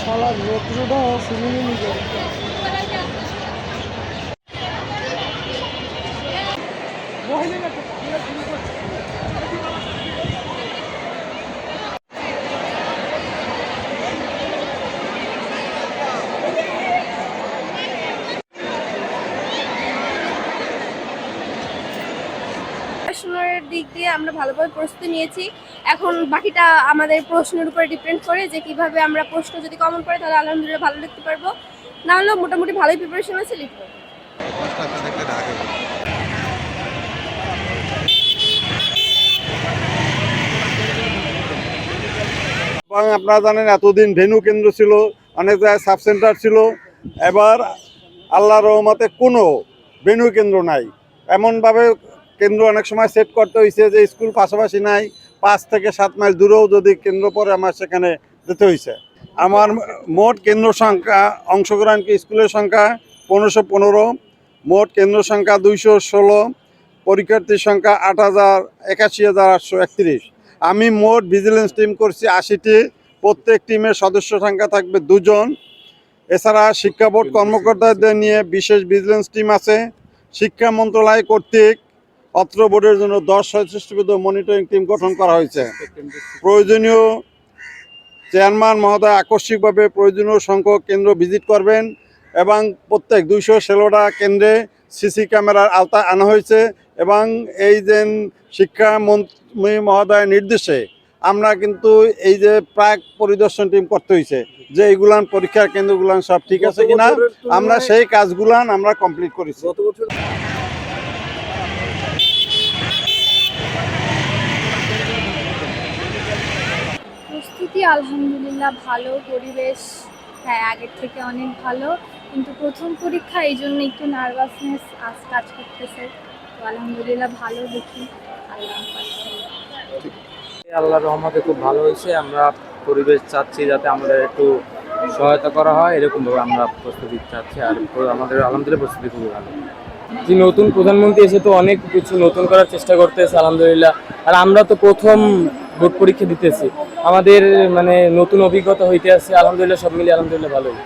শালা রৌদ্রটা সিনেমে নিয়ে যাবে। পড়াশোনার দিক দিয়ে আমরা ভালোভাবে প্রস্তুতি নিয়েছি। এখন বাকিটা আমাদের প্রশ্নের উপরে ডিপেন্ড করে যে কিভাবে আমরা প্রশ্ন যদি কমন পড়ে তাহলে আলহামদুলিল্লাহ ভালো লিখতে পারবো, না হলেও মোটামুটি ভালোই প্রিপারেশন আছে, লিখবো। এবং আপনারা জানেন এতদিন ভেন্যু কেন্দ্র ছিল, অনেক জায়গায় সাব সেন্টার ছিল। এবার আল্লাহর রহমতে কোনো ভেন্যু কেন্দ্র নাই। এমনভাবে কেন্দ্র অনেক সময় সেট করতে হয়েছে যে স্কুল পাশাপাশি নাই, 5 থেকে 7 মাইল দূরেও যদি কেন্দ্র পড়ে আমার সেখানে যেতে হয়েছে। আমার মোট কেন্দ্র সংখ্যা, অংশগ্রহণকারী স্কুলের সংখ্যা 1515, মোট কেন্দ্র সংখ্যা 216, পরীক্ষার্থীর সংখ্যা 81,831। আমি মোট ভিজিলেন্স টিম করছি 80টি। প্রত্যেক টিমের সদস্য সংখ্যা থাকবে 2 জন। এছাড়া শিক্ষা বোর্ড কর্মকর্তাদের নিয়ে বিশেষ ভিজিলেন্স টিম আছে। শিক্ষা মন্ত্রণালয় কর্তৃক অত্র বোর্ডের জন্য 10 সদস্যবৃদ্ধ মনিটরিং টিম গঠন করা হয়েছে। প্রয়োজনীয় চেয়ারম্যান মহোদয় আকস্মিকভাবে প্রয়োজনীয় সংখ্যক কেন্দ্র ভিজিট করবেন এবং প্রত্যেক 216টা কেন্দ্রে সিসি ক্যামেরার আওতায় আনা হয়েছে। এবং এই যে শিক্ষামন্ত্রী মহোদয়ের নির্দেশে আমরা কিন্তু এই যে প্রাক পরিদর্শন টিম করতে হয়েছে যে এইগুলান পরীক্ষার কেন্দ্রগুলান সব ঠিক আছে কিনা, আমরা সেই কাজগুলান আমরা কমপ্লিট করেছি। প্রস্তুতি আলহামদুলিল্লাহ ভালো, পরিবেশ হ্যাঁ আগের থেকে অনেক ভালো, কিন্তু প্রথম পরীক্ষা এই জন্য একটু নার্ভাসনেস কাজ করতেছে। তো আলহামদুলিল্লাহ ভালো, দেখি আল্লাহর রহমতে খুব ভালো হয়েছে। আমরা পরিবেশ চাচ্ছি যাতে আমাদের একটু সহায়তা করা হয়, এরকমভাবে আমরা প্রস্তুতি চাচ্ছি। আর আমাদের আলহামদুলিল্লাহ প্রস্তুতি খুবই ভালো। যে নতুন প্রধানমন্ত্রী এসে তো অনেক কিছু নতুন করার চেষ্টা করতেছে আলহামদুলিল্লাহ। আর আমরা তো প্রথম বোর্ড পরীক্ষা দিতেছি, আমাদের মানে নতুন অভিজ্ঞতা হইতে আছে আলহামদুলিল্লাহ। সব মিলিয়ে আলহামদুলিল্লাহ ভালোই।